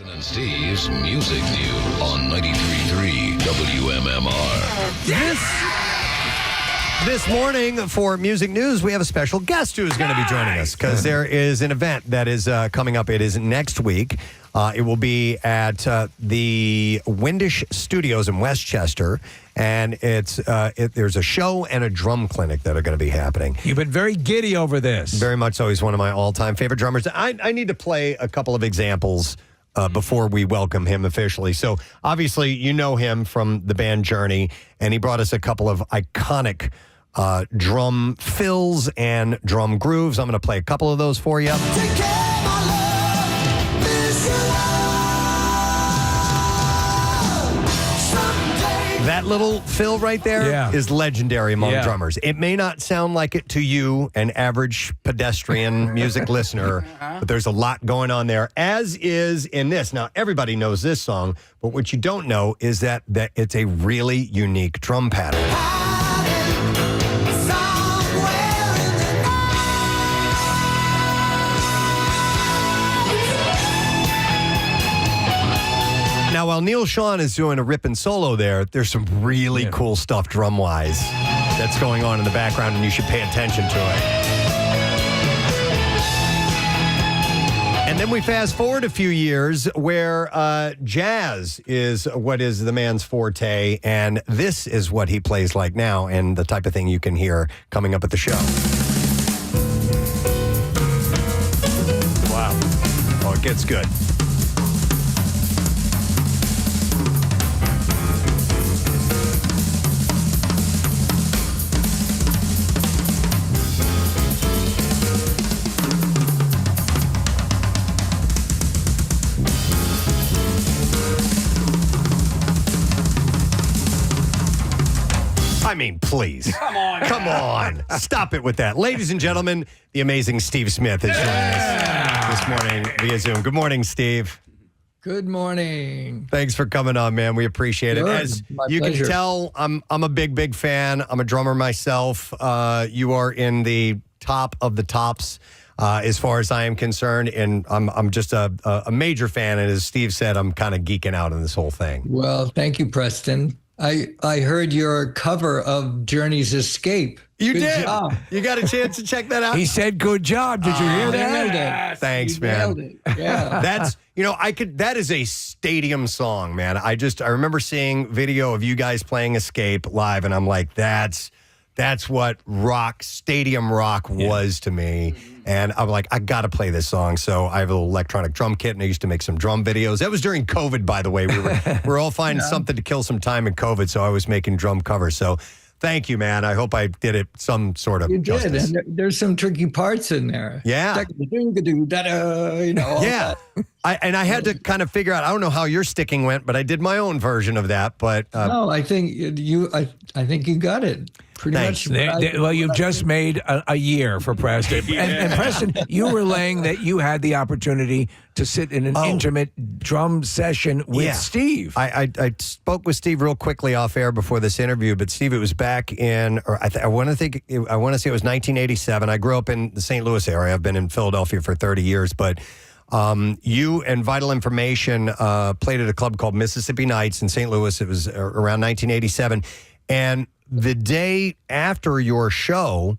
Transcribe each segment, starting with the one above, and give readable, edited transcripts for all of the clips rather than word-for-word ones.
Preston and Steve's Music News on 93.3 WMMR. This morning for Music News, we have a special guest who is going to be joining us because there is an event that is coming up. It is next week. It will be at the Windish Studios in Westchester, and there's a show and a drum clinic that are going to be happening. You've been very giddy over this. Very much so. He's one of my all-time favorite drummers. I need to play a couple of examples before we welcome him officially. So obviously you know him from the band Journey, and he brought us a couple of iconic drum fills and drum grooves. I'm going to play a couple of those for you. That little fill right there is legendary among drummers. It may not sound like it to you, an average pedestrian music listener, but there's a lot going on there, as is in this. Now, everybody knows this song, but what you don't know is that it's a really unique drum pattern. Now, while Neil Sean is doing a ripping solo there's some really cool stuff drum-wise that's going on in the background, and you should pay attention to it. And then we fast forward a few years where jazz is what is the man's forte, and this is what he plays like now and the type of thing you can hear coming up at the show. Wow. Oh, it gets good. I mean, please. Come on. Stop it with that. Ladies and gentlemen, the amazing Steve Smith is joining us this morning via Zoom. Good morning, Steve. Good morning. Thanks for coming on, man. We appreciate it. As you can tell, I'm a big fan. I'm a drummer myself. You are in the top of the tops as far as I am concerned, and I'm just a major fan. And as Steve said, I'm kind of geeking out on this whole thing. Well, thank you, Preston. I heard your cover of Journey's Escape. You Good did. job. You got a chance to check that out? He said, good job. Did you hear that? Nailed it. Thanks, You man. nailed it. Yeah. That's, that is a stadium song, man. I remember seeing video of you guys playing Escape live, and I'm like, that's what stadium rock was to me. And I'm like, I got to play this song. So I have a little electronic drum kit, and I used to make some drum videos. That was during COVID, by the way. We were all finding something to kill some time in COVID, so I was making drum covers. So thank you, man. I hope I did it some sort of justice. You did, and there's some tricky parts in there. Yeah. That. I had to kind of figure out, I don't know how your sticking went, but I did my own version of that. But no, I think you got it. Pretty Thanks. much. Well, you've just made a year for Preston. And Preston, you were relaying that you had the opportunity to sit in an intimate drum session with Steve. I spoke with Steve real quickly off air before this interview, but Steve, it was back in, I want to say it was 1987. I grew up in the St. Louis area. I've been in Philadelphia for 30 years, but you and Vital Information played at a club called Mississippi Nights in St. Louis. It was around 1987. And the day after your show,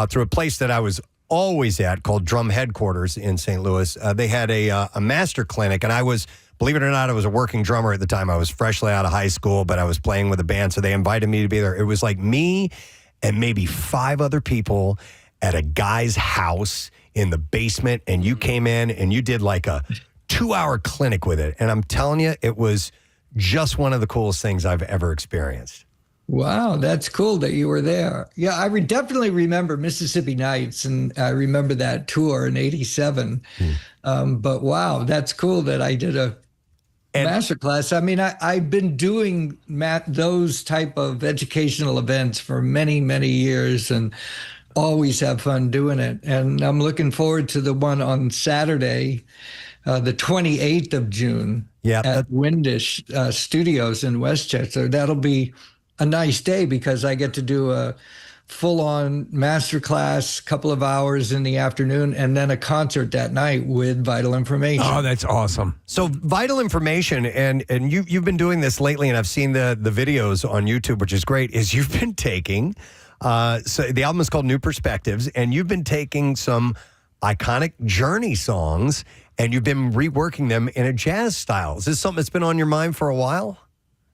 through a place that I was always at called Drum Headquarters in St. Louis, they had a master clinic. And I was, believe it or not, I was a working drummer at the time. I was freshly out of high school, but I was playing with a band. So they invited me to be there. It was like me and maybe 5 other people at a guy's house in the basement. And you came in and you did like a 2-hour clinic with it. And I'm telling you, it was just one of the coolest things I've ever experienced. Wow, that's cool that you were there. Yeah, I definitely remember Mississippi Nights, and I remember that tour in '87. But wow, that's cool that I did a masterclass. I mean, I've been doing those type of educational events for many, many years, and always have fun doing it. And I'm looking forward to the one on Saturday, the 28th of June at Windish Studios in Westchester. That'll be a nice day because I get to do a full-on master class, couple of hours in the afternoon, and then a concert that night with Vital Information. Oh, that's awesome. So Vital Information, and you've been doing this lately, and I've seen the videos on YouTube, which is great, is you've been taking, so the album is called New Perspectives, and you've been taking some iconic Journey songs, and you've been reworking them in a jazz style. Is this something that's been on your mind for a while?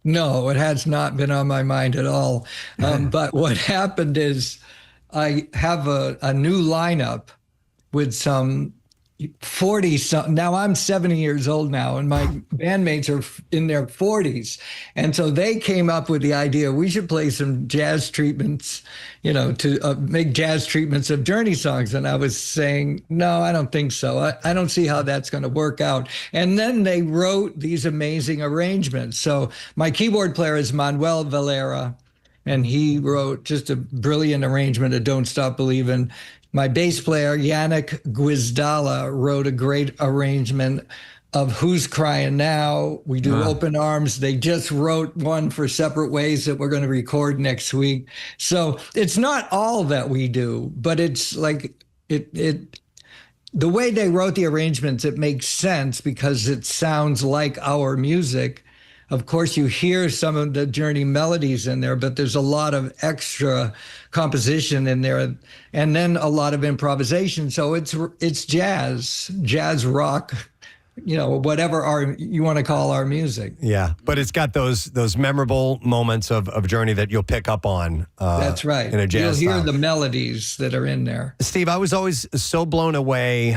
No, it has not been on my mind at all. But what happened is I have a new lineup with some 40 something. Now I'm 70 years old now, and my bandmates are in their 40s. And so they came up with the idea we should play some jazz treatments, to make jazz treatments of Journey songs. And I was saying, no, I don't think so. I don't see how that's going to work out. And then they wrote these amazing arrangements. So my keyboard player is Manuel Valera, and he wrote just a brilliant arrangement of Don't Stop Believin'. My bass player, Yannick Guizdala, wrote a great arrangement of Who's Crying Now. We do Open Arms. They just wrote one for Separate Ways that we're going to record next week. So it's not all that we do, but it's like the way they wrote the arrangements, it makes sense because it sounds like our music. Of course, you hear some of the Journey melodies in there, but there's a lot of extra composition in there, and then a lot of improvisation. So it's jazz rock, whatever you want to call our music. Yeah, but it's got those memorable moments of Journey that you'll pick up on. That's right. In a jazz You'll hear style. the melodies that are in there. Steve, I was always so blown away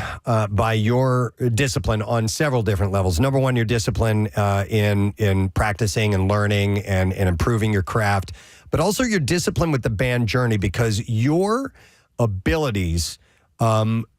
by your discipline on several different levels. Number one, your discipline in practicing and learning and improving your craft, but also your discipline with the band Journey, because your abilities,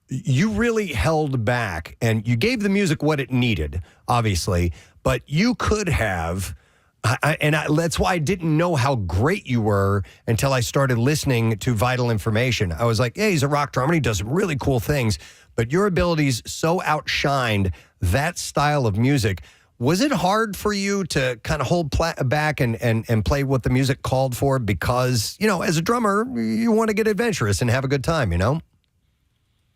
you really held back, and you gave the music what it needed, obviously, but you could have... that's why I didn't know how great you were until I started listening to Vital Information. I was like, yeah, he's a rock drummer. He does some really cool things. But your abilities so outshined that style of music. Was it hard for you to kind of hold back and play what the music called for? Because, as a drummer, you want to get adventurous and have a good time,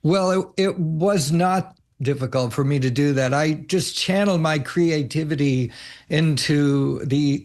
Well, it was not difficult for me to do that. I just channeled my creativity into the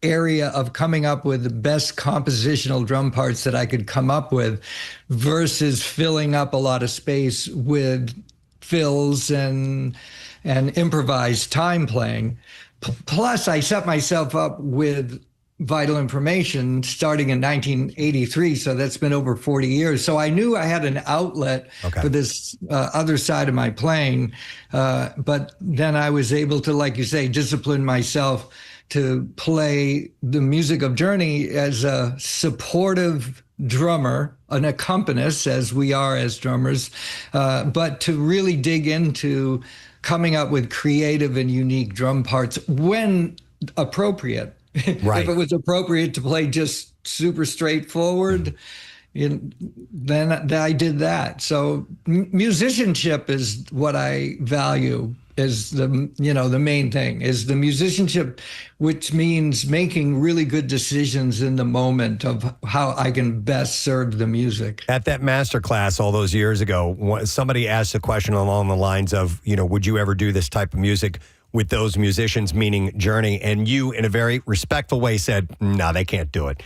area of coming up with the best compositional drum parts that I could come up with versus filling up a lot of space with fills and improvised time playing. Plus, I set myself up with Vital Information starting in 1983, so that's been over 40 years. So I knew I had an outlet for this other side of my playing, but then I was able to, like you say, discipline myself to play the music of Journey as a supportive drummer, an accompanist, as we are as drummers, but to really dig into coming up with creative and unique drum parts when appropriate. Right. If it was appropriate to play just super straightforward, then I did that. So musicianship is what I value, is the main thing, is the musicianship, which means making really good decisions in the moment of how I can best serve the music. At that master class all those years ago, somebody asked a question along the lines of, would you ever do this type of music with those musicians, meaning Journey, and you, in a very respectful way, said, no, they can't do it.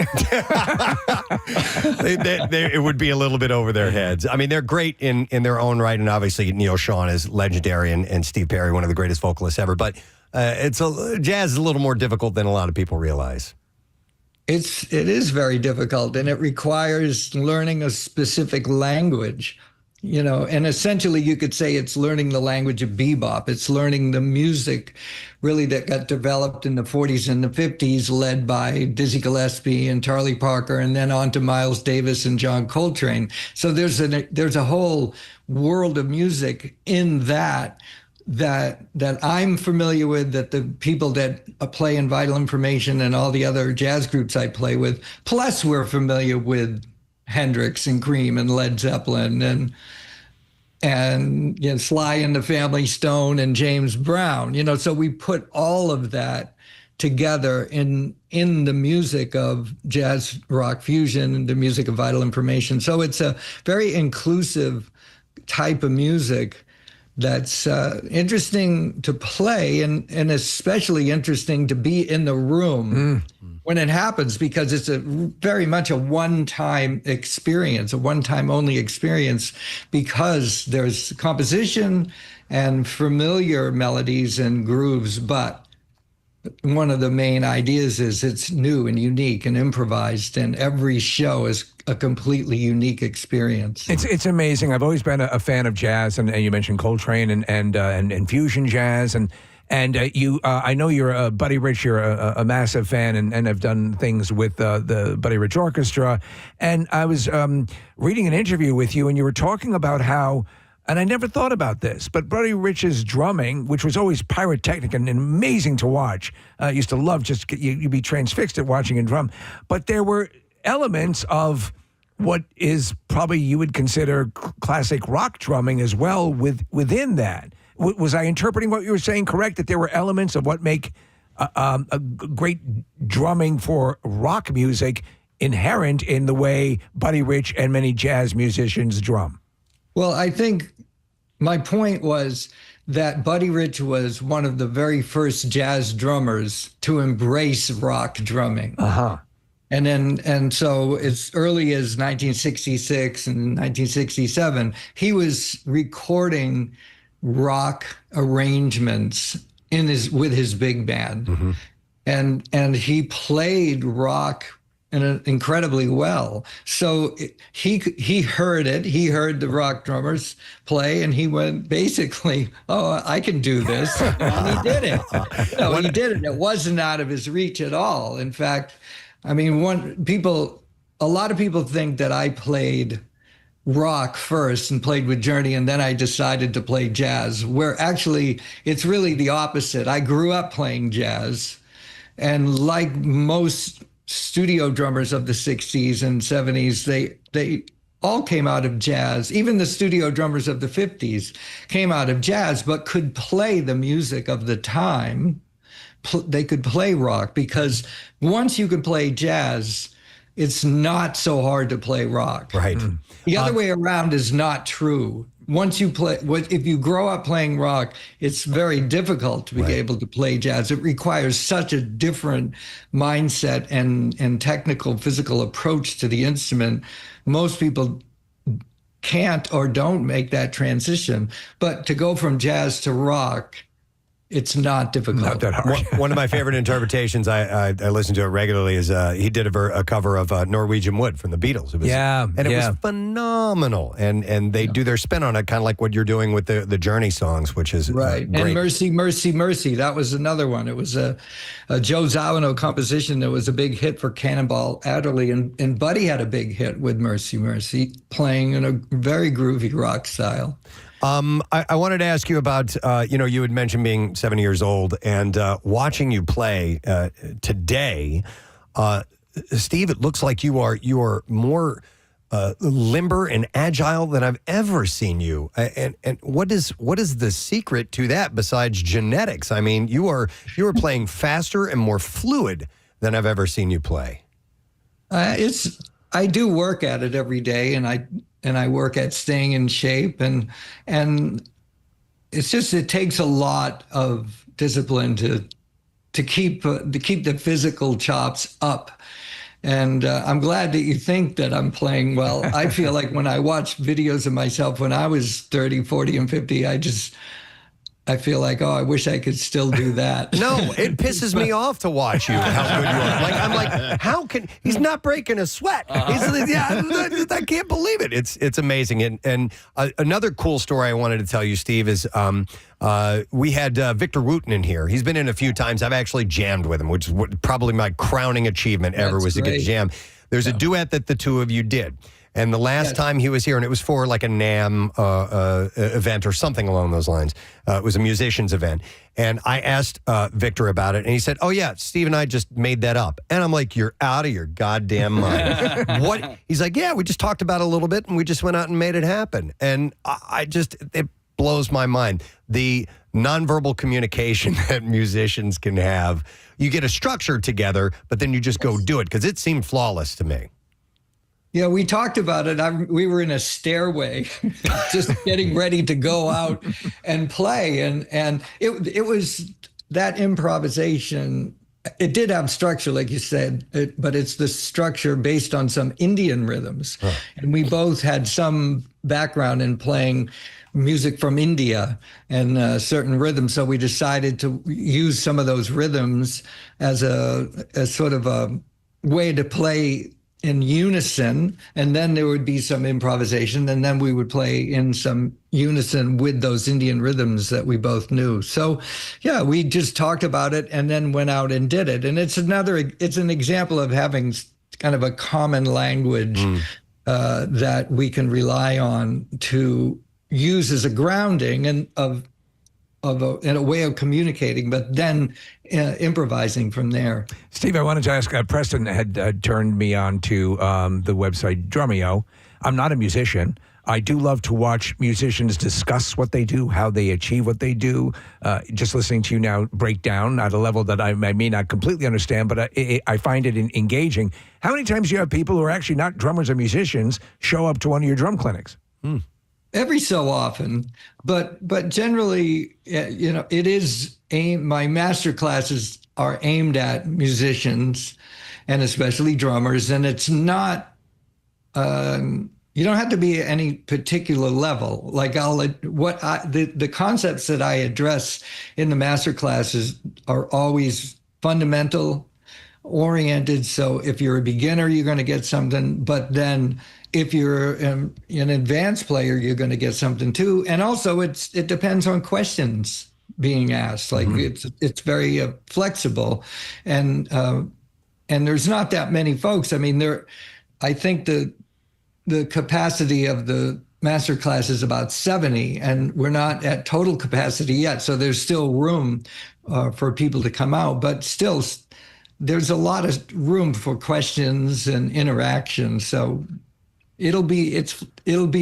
It would be a little bit over their heads. I mean, they're great in their own right, and obviously Neil Schon is legendary, and Steve Perry, one of the greatest vocalists ever, but jazz is a little more difficult than a lot of people realize. It is very difficult, and it requires learning a specific language. And essentially you could say it's learning the language of bebop. It's learning the music really that got developed in the 40s and the 50s, led by Dizzy Gillespie and Charlie Parker, and then on to Miles Davis and John Coltrane. So there's a whole world of music in that I'm familiar with, that the people that play in Vital Information and all the other jazz groups I play with, plus we're familiar with Hendrix and Cream and Led Zeppelin and Sly and the Family Stone and James Brown. So we put all of that together in the music of jazz rock fusion and the music of vital information. So it's a very inclusive type of music that's interesting to play and especially interesting to be in the room when it happens, because it's very much a one-time experience, a one-time only experience, because there's composition and familiar melodies and grooves, but one of the main ideas is it's new and unique and improvised, and every show is a completely unique experience. It's amazing. I've always been a fan of jazz, and you mentioned Coltrane and fusion jazz, and you. I know you're Buddy Rich. You're a massive fan, and have done things with the Buddy Rich Orchestra. And I was reading an interview with you, and you were talking about how. And I never thought about this, but Buddy Rich's drumming, which was always pyrotechnic and amazing to watch, used to love you'd be transfixed at watching him drum. But there were elements of what is probably you would consider classic rock drumming as well within that. Was I interpreting what you were saying correct, that there were elements of what make a great drumming for rock music inherent in the way Buddy Rich and many jazz musicians drum? Well, I think my point was that Buddy Rich was one of the very first jazz drummers to embrace rock drumming. And so as early as 1966 and 1967, he was recording rock arrangements with his big band. And he played rock incredibly well. So he heard it. He heard the rock drummers play, and he went basically, "Oh, I can do this," and he did it. He did it. It wasn't out of his reach at all. In fact, I mean, a lot of people think that I played rock first and played with Journey, and then I decided to play jazz, where actually it's really the opposite. I grew up playing jazz, and like most studio drummers of the 60s and 70s, they all came out of jazz. Even the studio drummers of the 50s came out of jazz, but could play the music of the time. They could play rock, because once you can play jazz, it's not so hard to play rock. Right. The other way around is not true. Once you if you grow up playing rock, it's very difficult to be able to play jazz. It requires such a different mindset and technical, physical approach to the instrument. Most people can't or don't make that transition. But to go from jazz to rock, it's not difficult. Not that hard. One of my favorite interpretations, I listen to it regularly, is he did a cover of Norwegian Wood from the Beatles. It was, it was phenomenal. And they do their spin on it, kind of like what you're doing with the Journey songs, which is right. Great. And Mercy, Mercy, Mercy, that was another one. It was a Joe Zawinul composition that was a big hit for Cannonball Adderley. And Buddy had a big hit with Mercy, Mercy, playing in a very groovy rock style. I wanted to ask you about, you had mentioned being 70 years old and watching you play today. Steve, it looks like you are more limber and agile than I've ever seen you. And what is the secret to that besides genetics? I mean, you are playing faster and more fluid than I've ever seen you play. I do work at it every day, and I work at staying in shape, and it's just, it takes a lot of discipline to keep the physical chops up. And I'm glad that you think that I'm playing well. I feel like when I watch videos of myself when I was 30, 40, and 50, I feel like, I wish I could still do that. No, it pisses me off to watch you, how good you are. I'm like, he's not breaking a sweat. I can't believe it. It's amazing. And another cool story I wanted to tell you, Steve, is we had Victor Wooten in here. He's been in a few times. I've actually jammed with him, which is probably my crowning achievement ever. Was to get to jam. There's a duet that the two of you did. And the last time he was here, and it was for like a NAMM event or something along those lines. It was a musicians event. And I asked Victor about it, and he said, "Oh, yeah, Steve and I just made that up." And I'm like, "You're out of your goddamn mind." What? He's like, "Yeah, we just talked about it a little bit, and we just went out and made it happen." And it blows my mind. The nonverbal communication that musicians can have. You get a structure together, but then you just go do it, because it seemed flawless to me. Yeah, we talked about it. We were in a stairway, just getting ready to go out and play, and it was that improvisation. It did have structure, like you said, but it's the structure based on some Indian rhythms, and we both had some background in playing music from India and certain rhythms, so we decided to use some of those rhythms as sort of a way to play in unison, and then there would be some improvisation, and then we would play in some unison with those Indian rhythms that we both knew. So yeah, we just talked about it and then went out and did it. And it's an example of having kind of a common language that we can rely on to use as a grounding and in a way of communicating, but then improvising from there. Steve, I wanted to ask, Preston had turned me on to the website Drumeo. I'm not a musician. I do love to watch musicians discuss what they do, how they achieve what they do. Just listening to you now break down at a level that I may not completely understand, but I find it engaging. How many times do you have people who are actually not drummers or musicians show up to one of your drum clinics? Every so often, but generally, it is my master classes are aimed at musicians and especially drummers, and it's not. You don't have to be at any particular level. Like the concepts that I address in the master classes are always fundamental oriented. So if you're a beginner, you're going to get something, but then if you're an advanced player, you're going to get something too. And also it depends on questions being asked. Like it's very flexible, and there's not that many folks. I mean, I think the capacity of the master class is about 70, and we're not at total capacity yet. So there's still room for people to come out, but still there's a lot of room for questions and interaction. So it'll be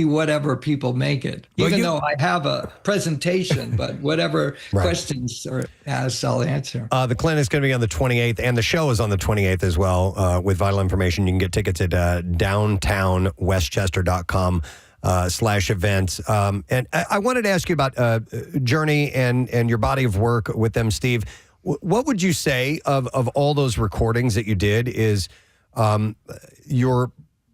whatever people make it. Even though I have a presentation, but whatever questions are asked, I'll answer. The clinic's going to be on the 28th, and the show is on the 28th as well. With vital information, you can get tickets at downtownwestchester.com/events. And I wanted to ask you about Journey and your body of work with them, Steve. What would you say of all those recordings that you did is your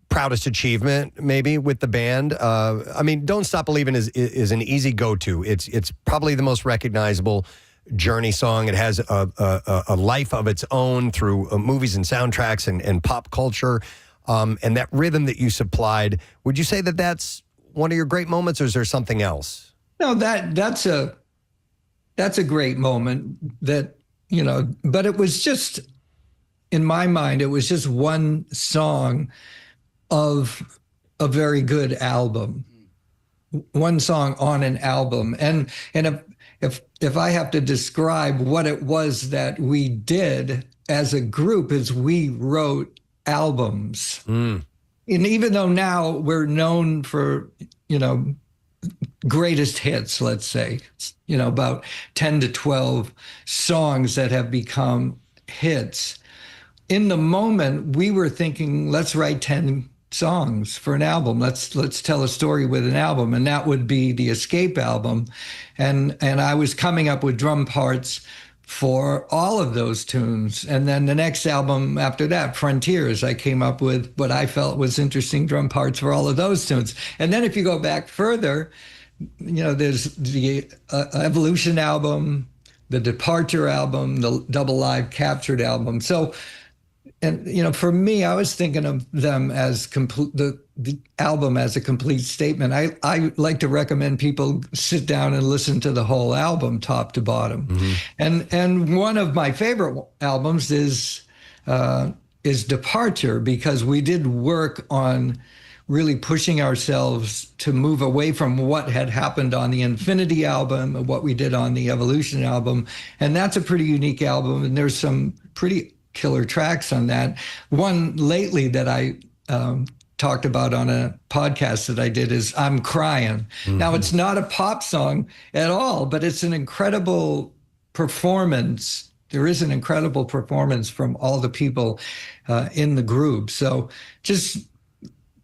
proudest achievement maybe with the band? I mean, Don't Stop Believin' is an easy go-to. It's probably the most recognizable Journey song. It has a life of its own through movies and soundtracks and pop culture. And that rhythm that you supplied, would you say that that's one of your great moments, or is there something else? No, that's a great moment that, but it was just, in my mind, it was just one song of a very good album, one song on an album. And if I have to describe what it was that we did as a group, is we wrote albums. And even though now we're known for, greatest hits, let's say, about 10 to 12 songs that have become hits. In the moment, we were thinking, let's write 10 songs for an album. Let's tell a story with an album. And that would be the Escape album. And I was coming up with drum parts for all of those tunes. And then the next album after that, Frontiers, I came up with what I felt was interesting drum parts for all of those tunes. And then if you go back further, there's the Evolution album, the Departure album, the Double Live Captured album. So, and for me, I was thinking of them as the album as a complete statement. I like to recommend people sit down and listen to the whole album, top to bottom. And one of my favorite albums is Departure, because we did work on really pushing ourselves to move away from what had happened on the Infinity album and what we did on the Evolution album. And that's a pretty unique album, and there's some pretty killer tracks on that. One lately that I talked about on a podcast that I did is I'm Crying. Now, it's not a pop song at all, but it's an incredible performance. There is an incredible performance from all the people in the group. So just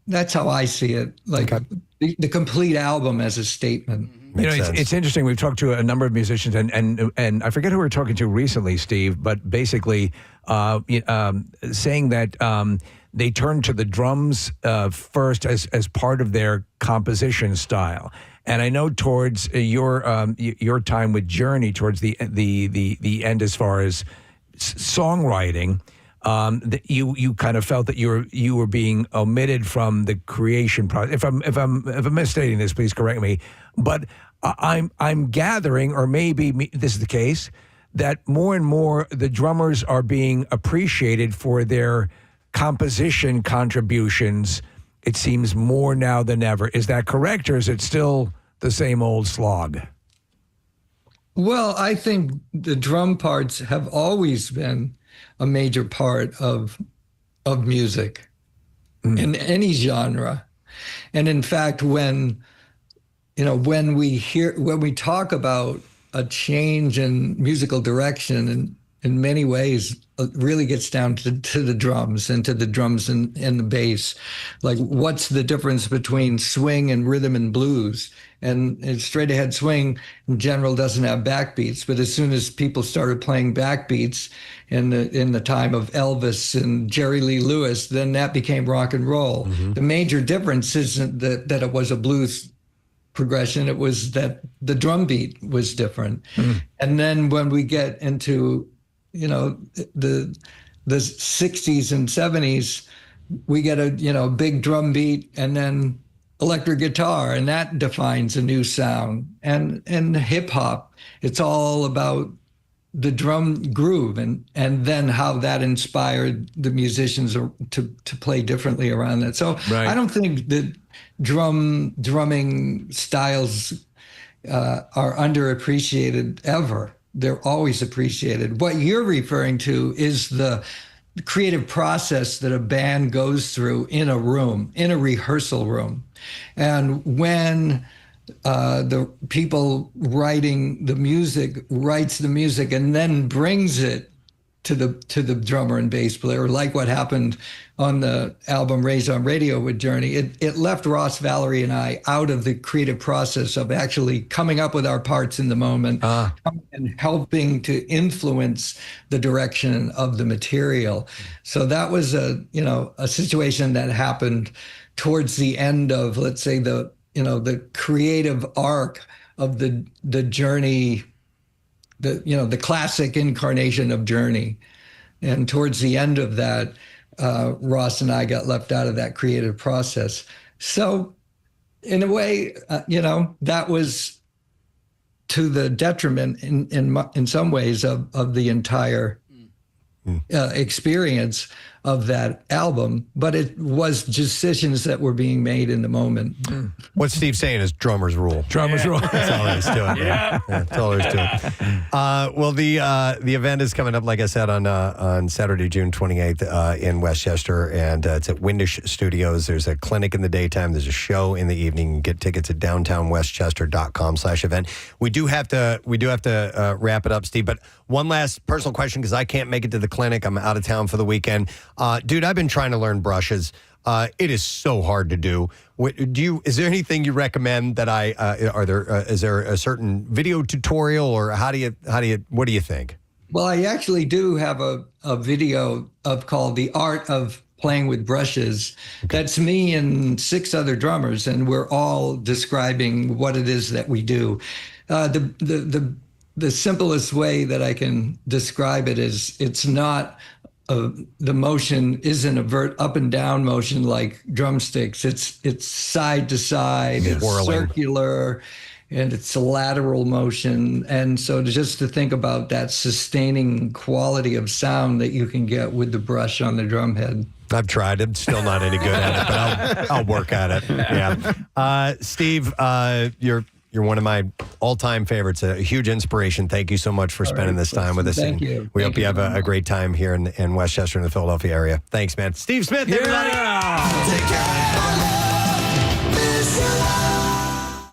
that's how I see it, like the complete album as a statement. It's interesting. We've talked to a number of musicians, and I forget who we were talking to recently, Steve, but basically saying that they turned to the drums first as part of their composition style. And I know towards your time with Journey, towards the end, as far as songwriting, that you kind of felt that you were being omitted from the creation process. If I'm misstating this, please correct me. But I'm gathering, or maybe this is the case, that more and more the drummers are being appreciated for their composition contributions. It seems more now than ever. Is that correct, or is it still the same old slog? Well, I think the drum parts have always been a major part of music in any genre. And in fact, when we talk about a change in musical direction, and in many ways it really gets down to the drums and the bass. Like, what's the difference between swing and rhythm and blues? And straight ahead swing in general doesn't have backbeats, but as soon as people started playing backbeats in the time of Elvis and Jerry Lee Lewis, then that became rock and roll. The major difference isn't that it was a blues progression, it was that the drum beat was different. And then when we get into the 60s and 70s, we get a big drum beat and then electric guitar, and that defines a new sound. And hip hop, it's all about the drum groove and then how that inspired the musicians to play differently around that. So I don't think that drumming styles are underappreciated ever. They're always appreciated. What you're referring to is the creative process that a band goes through in a room, in a rehearsal room. And when the people writing the music writes the music and then brings it to the drummer and bass player, like what happened on the album Raised on Radio with Journey, it left Ross, Valerie, and I out of the creative process of actually coming up with our parts in the moment and helping to influence the direction of the material. So that was a situation that happened towards the end of, let's say, the creative arc of the Journey, the classic incarnation of Journey. And towards the end of that, Ross and I got left out of that creative process. So in a way, that was to the detriment in some ways of the entire experience of that album, but it was decisions that were being made in the moment. What Steve's saying is drummers rule. Drummers rule. That's all there is to it. Yeah. That's all there is to it. Well, the event is coming up, like I said, on Saturday, June 28th in Westchester, and it's at Windish Studios. There's a clinic in the daytime. There's a show in the evening. You can get tickets at downtownwestchester.com/event. We do have to wrap it up, Steve, but one last personal question, because I can't make it to the clinic. I'm out of town for the weekend. Dude, I've been trying to learn brushes. It is so hard to do. Is there anything you recommend that is there a certain video tutorial, or what do you think? Well, I actually do have a video called The Art of Playing with Brushes. That's me and 6 other drummers, and we're all describing what it is that we do. The simplest way that I can describe it is it's not the motion isn't a up and down motion like drumsticks. It's side to side, it's circular, and it's a lateral motion. And so just to think about that sustaining quality of sound that you can get with the brush on the drum head. I've tried. I'm still not any good at it, but I'll work at it. Yeah. Steve, you're You're one of my all-time favorites, a huge inspiration. Thank you so much for spending this time with us. Thank and you. We Thank hope you have a very great time here in Westchester in the Philadelphia area. Thanks, man. Steve Smith, everybody. Yeah. Take care.